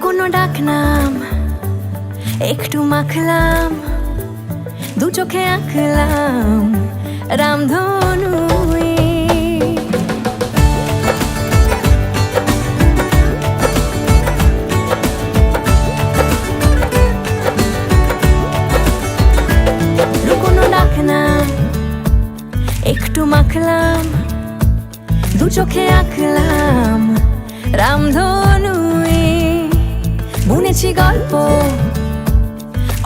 লুকোনো ডাকনাম একটু মাখলাম, দু চোখে আঁকলাম রামধনু। লুকোনো ডাকনাম একটু মাখলাম, দু চোখে আঁকলাম রামধনু। বুনেছি গল্প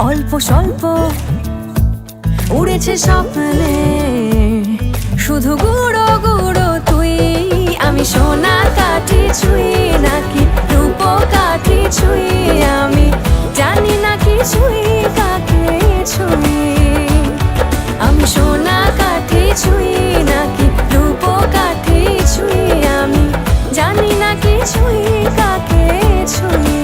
অল্প স্বল্প, উড়েছে স্বপ্নে শুধু গুঁড়ো গুঁড়ো তুই। আমি সোনা কাঠি ছুঁই নাকি রূপ কাঠি ছুঁই, আমি জানি না কিছুই কাকে ছুঁই। আমি সোনা কাঠি ছুঁই নাকি রূপ কাঠি ছুঁই, আমি জানি না কিছুই কাকে ছুঁই।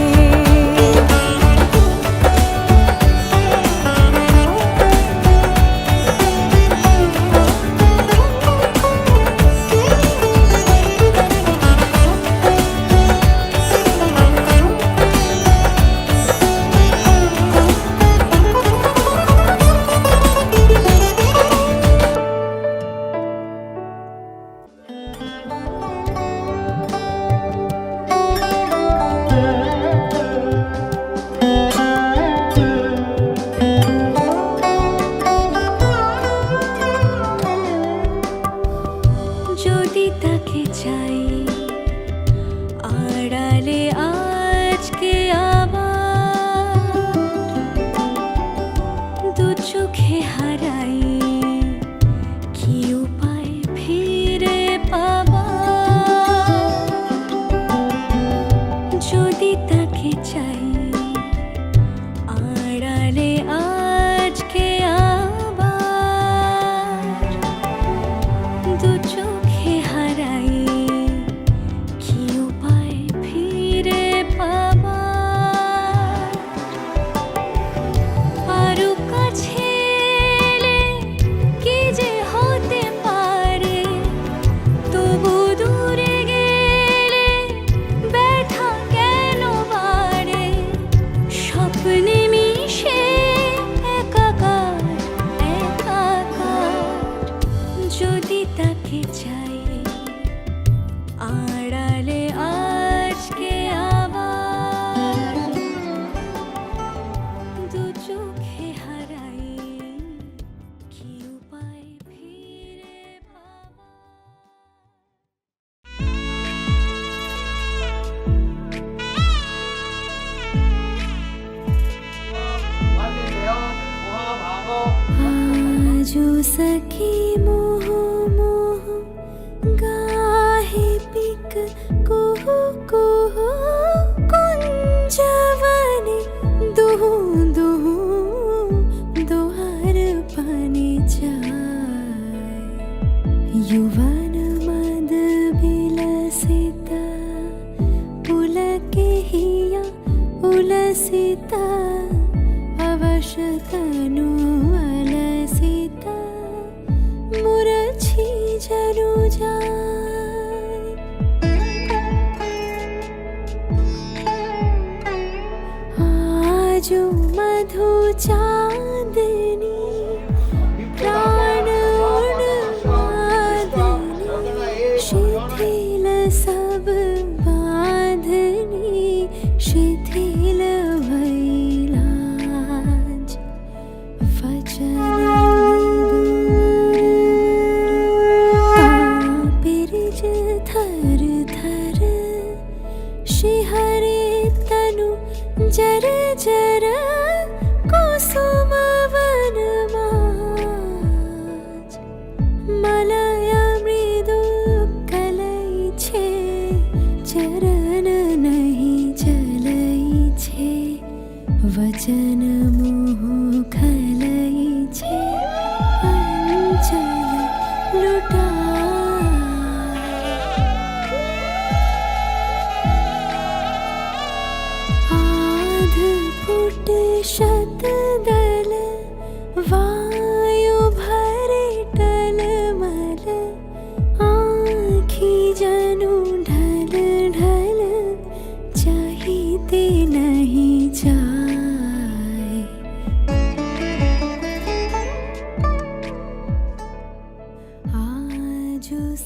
যদি তাকে চাই আড়ালে আজকে আবার, দু চোখে হারাই কি উপায় ফিরে পাবার। যদি তাকে চাই আড়ালে আজকে আবার, দু চোখে হারাই কি উপায় ফিরে পাবার। আরো কাছে এলে কি যে হতে পারে, তবু দূরে গেলে ব্যথা কেন বাড়ে। স্বপ্নে মিশে একাকার একাকার, যদি তাকে চাই আড়ালে আজকে আবার, দু চোখে হারাই কি উপায় ফিরে পাবার। आजो सखी मोह मोह गाहे पिक कुहु कुहु कुंजवने दुहु दुहु दोहर पानी जाए। युवन मद बिलसिता पुलके हिया उलसिता, अवश तनु अलसिता मुरझी जनु जाए। आजो मधु चांदनी प्राण उन्मादनी, शिथिल सब बांधनी शिथिल भैलाज। वचन कापिरिज थर थर, शिहरे तनु जर जर कुसुम वन माज। मलय मृदु कलई छे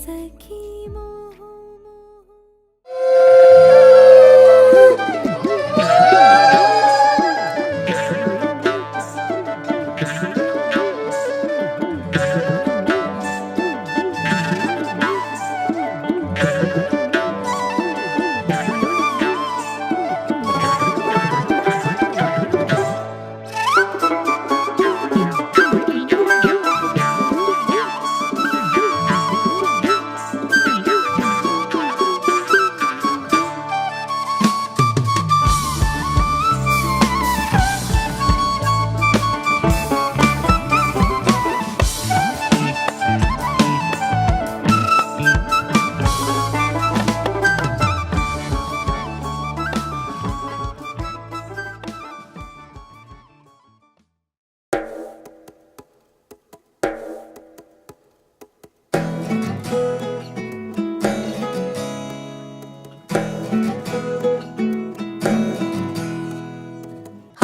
सखी मोह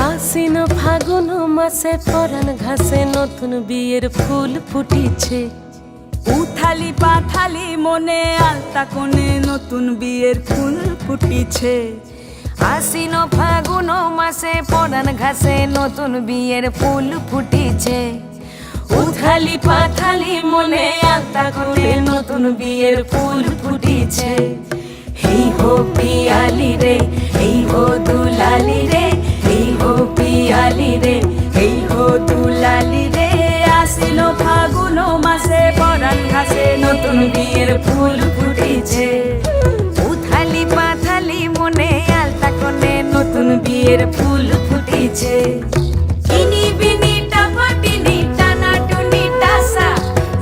আশ্বিন ফাগুন মাসে পরাণ ঘাসে নতুন বিয়ের ফুল ফুটিছে। উথালি পাথালি মনে আলতা কোণে নতুন বিয়ের ফুল ফুটিছে। আশ্বিন ফাগুন মাসে পরাণ ঘাসে নতুন বিয়ের ফুল ফুটিছে। উথালি পাথালি মনে আলতা কোণে নতুন বিয়ের ফুল ফুটিছে। এই হো পিয়ালি রে, এই হো দুলালি রে, এই হো পিয়ালি রে, এই হো দুলালি রে। আশ্বিন ফাগুন মাসে পরাণ ঘাসে নতুন বিয়ের ফুল ফুটিছে। উথালি পাথালি মনে আলতা কোণে নতুন বিয়ের ফুল ফুটিছে। ইনি বিনি টাপাটিনি টানা টুনি টাসা,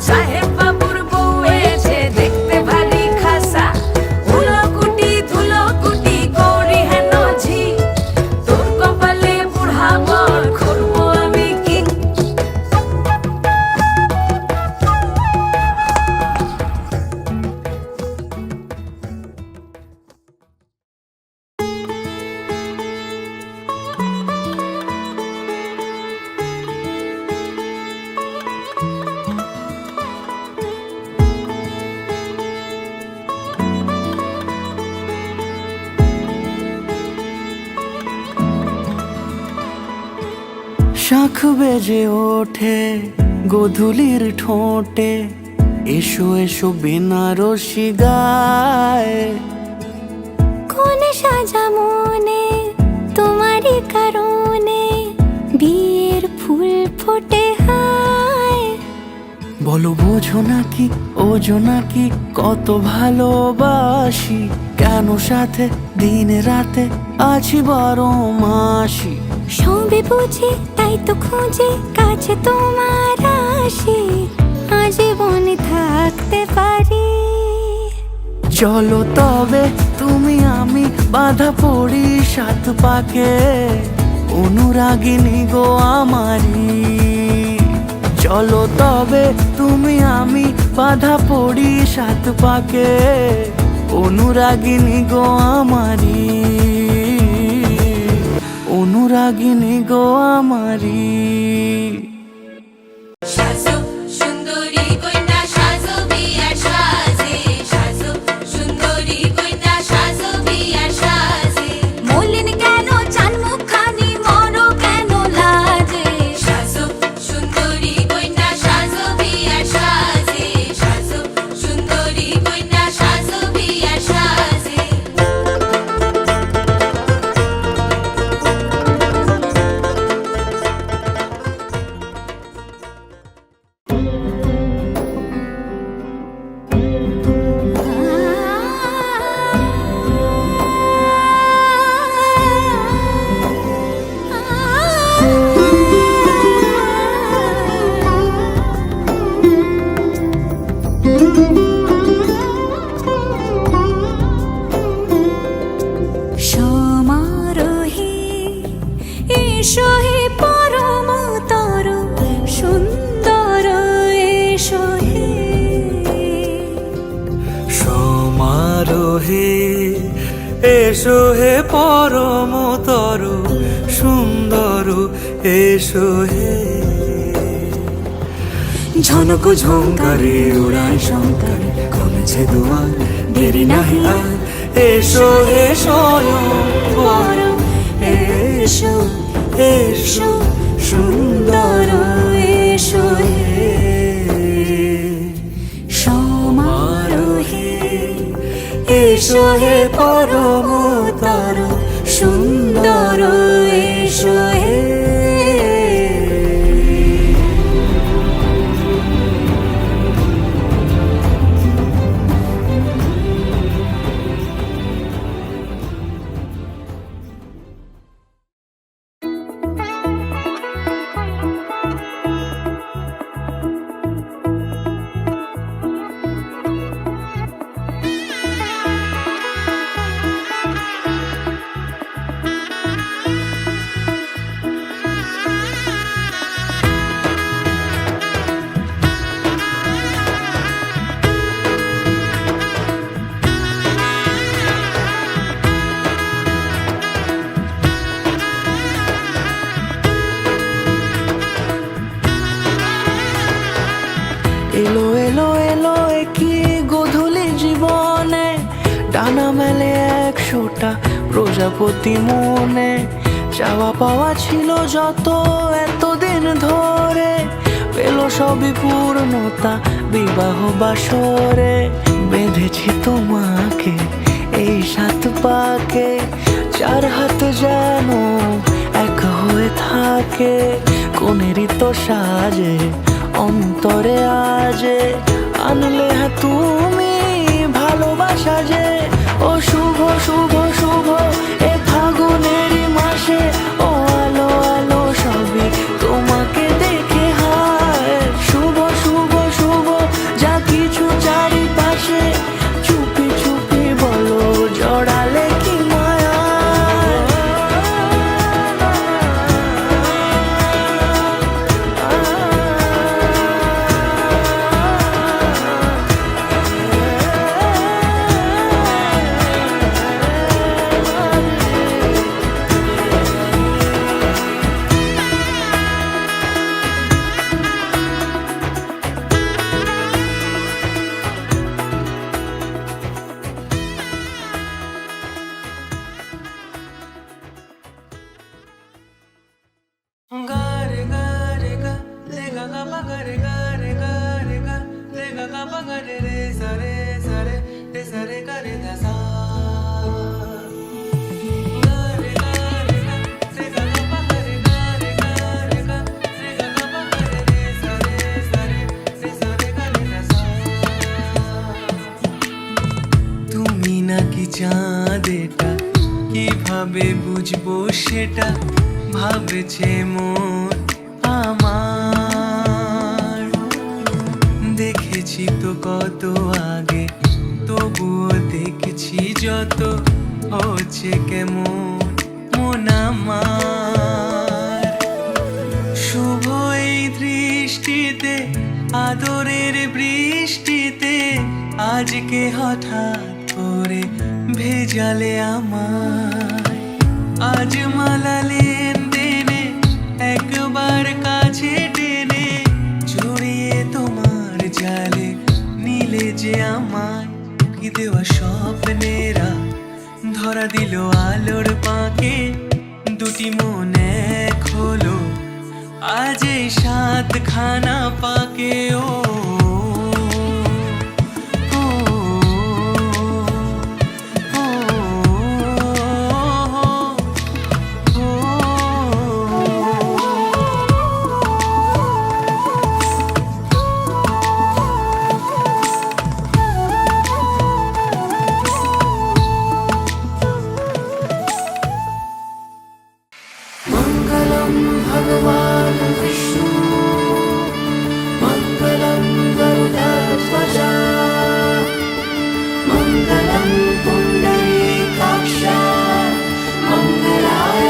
সাহেব বাবুর বউ এসে দেখতে ভারী খাসা। উলকুটি ধুলকুটি গৌরী হেন ঝি, তোর কপালে বুড়া বর করবো আমি কি। শাখ বেজে ওঠে গোধূলির ঠোঁটে, এসো এসো বেনারসি গায়। কোন সাজা মনে তোমারই কারণে বিয়ের ফুল ফোটে হায়। বলো বোঝো নাকি ওজো নাকি কত ভালোবাসি, কেন সাথে দিন রাতে আছি 12 মাসি। সবে বুঝি তাই তো খুঁজে কাছে তোমার আসি, আজীবনে থাকতে পারি। চলো তবে তুমি আমি বাধা পড়ি 7 পাকে, অনুরাগিনী গো আমারি। চলো তবে তুমি আমি বাধা পড়ি 7 পাকে, অনুরাগিনী গো আমারি, অনুরাগিনী গো আমারি। সাজো সুন্দরী কন্যা সাজো বিয়ার সাজে, সাজো সুন্দরী কন্যা সাজো বিয়ার সাজে। মলিন কেন চান মুখখানি মরো কেন লাজে, সাজো সুন্দরী কন্যা সাজো বিয়ার সাজে, সাজো সুন্দরী কন্যা সাজো বিয়ার সাজে। সমারোহে এসো হে পরম তর সুন্দর এসো হে। সমারোহে এসো হে পরমতর সুন্দর এসো হে। ঝনক ঝঙ্কারে উড়ায় শঙ্কারে কাছে দুয়ার, দেরি নাহি আর, এসো হে স্বয়ং বর, এসো এসো সুন্দর, এসো হে সমারোহে এসো হে পরমতর সুন্দর, এসো হে। এলো এলো এলো কি গোধূলি জীবনে, ডানা মেলে 100টা প্রজাপতি মনে। চাওয়া পাওয়া ছিল যত এতদিন ধরে, পেল সবই পূর্ণতা বিবাহ বাসরে। বেঁধেছি তোমাকে এই 7 পাকে, 4 হাত যেন এক হয়ে থাকে। কোনেরই তো সাজে অন্তরে আজে, আনলে হ্যাঁ তুমি ভালোবাসা যে। ও শুভ শুভ শুভ এ ফাগুনেরই মাসে, ও আলো আলো সবই তোমাকে দেখে হায়। শুভ শুভ শুভ যা কিছু চারিপাশে, চুপি চুপি বলো জড়ালে কি মায়া। তুমি নাকি চাঁদ, এটা কিভাবে বুঝবো সেটা ভাবছে মন আমার। দেখেছি তো কত আগে, তবুও দেখেছি যত হচ্ছে কেমন মন আমার। শুভ এই দৃষ্টিতে আদরের বৃষ্টিতে, আজকে হঠাৎ করে ভেজালে আমায়। আজ মালা লেনদেনে একবার কাছে টেনে, জড়িয়ে তোমার জালে নিলে যে আমায়। কি দেওয়া স্বপ্নেরা ধরা দিল আলোর পাকে, দুটি মন এক হলো আজ এই 7খানা পাকে। ও मंगलम भगवान विष्णु, मंगलम गरुडध्वजा, मंगलम पुंडरीकाक्ष, मंगलाय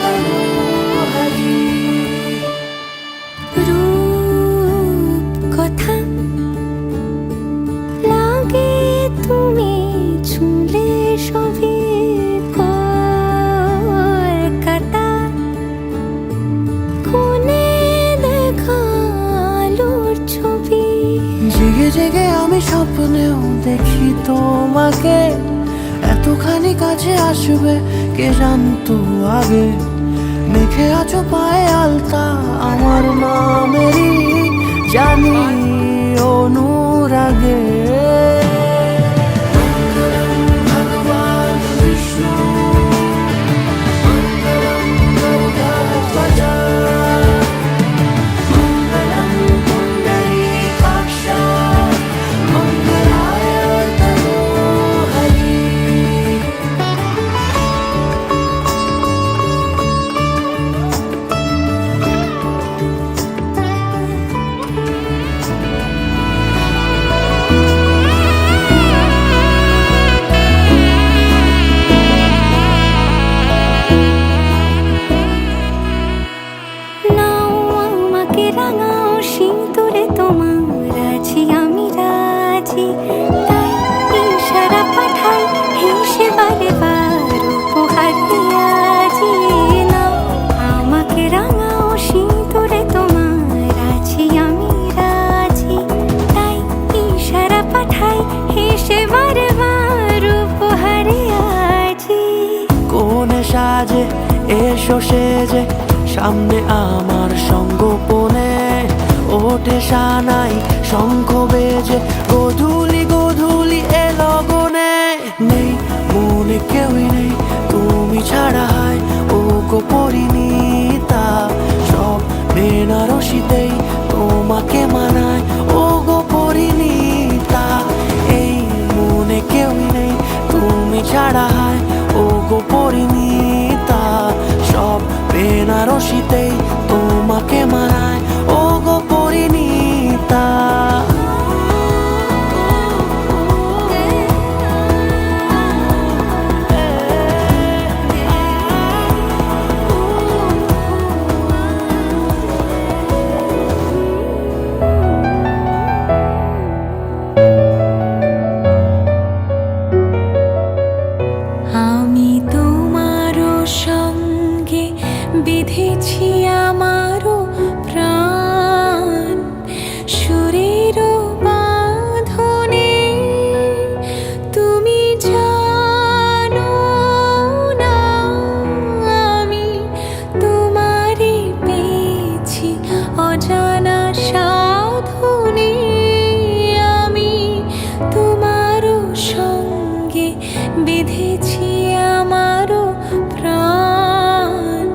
तनोहरि। রূপ কথা লাগে তুমি ছুঁলে সবই কলকাতা। কোনে দেখালোর ছবি জেগে জেগে আমি স্বপ্নেও দেখি তোমাকে এতখানি কাছে আসবে কে জানতো আগে। মেখে আছো পায়ে আলতা আমার নামেরই জানি অনুরাগে। মঙ্গলম ভগবান বিষ্ণু মঙ্গলম গরুড়ধ্বজা মঙ্গলম পুণ্ডরীকাক্ষা মঙ্গলায় তনূহরি। নাও আমাকে রাঙাও সিঁদুরে তোমার আছি আমি রাজি। তাই ইশারা পাঠাই হেসে বারে বার উপহার দিয়াছি। নাও আমাকে রাঙাও সিঁদুরে তোমার আছি আমি রাজি। তাই ইশারা পাঠাই হেসে বারে বার উপহার দিয়াছি। কোনে সাজে এসো সেজে সামনে আমার সঙ্গোপনে ওঠে সানাই শঙ্খ বেজে গধূলি গধূলি এ লগনে। নেই মনে কেউই নেই তুমি ছাড়া হয় ও গো পরিণীতা। সব বেনারসিতেই তোমাকে মানায় ও গো পরিণীতা। এই মনে কেউই নেই তুমি ছাড়া হয় ও গো পরিণীতা। সব বেনারসিতেই তোমাকে মানায় ও গো পরিণীতা। আমি তোমারও সঙ্গে বিধেছি আমারও প্রাণ সুরের বাঁধনে। তুমি জানো না আমি তোমারে পেয়েছি অজানা সাধনে। আমি তোমারও সঙ্গে বিধেছি আমারও প্রাণ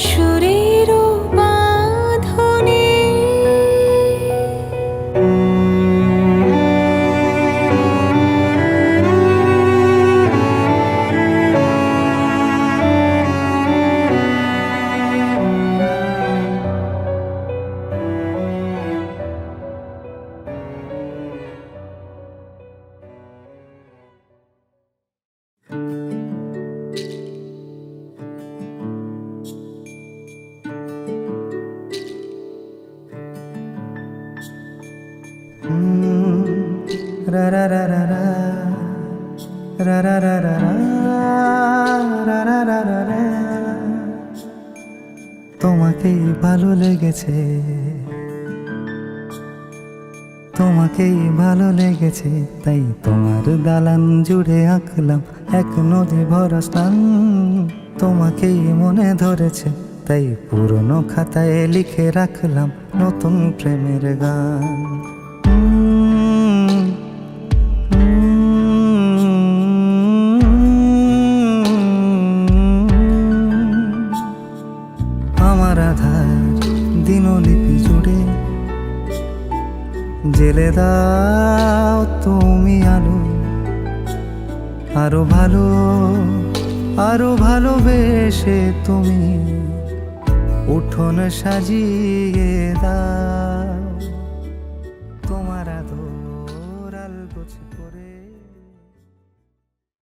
সুরের বাঁধনে। রা রা রা রা রা রা রা রা রা রা রা রা রা রা। তোমাকেই ভালো লেগেছে তোমাকেই ভালো লেগেছে তাই তোমার দালান জুড়ে আঁকলাম এক নদী ভরা স্থান। তোমাকেই মনে ধরেছে তাই পুরনো খাতায় লিখে রাখলাম নতুন প্রেমের গান। আমার আধার দিনলিপি জুড়ে জেলে দাও তুমি আলো। আরো ভালো আরো ভালোবেসে তুমি উঠোন সাজিয়ে দাও।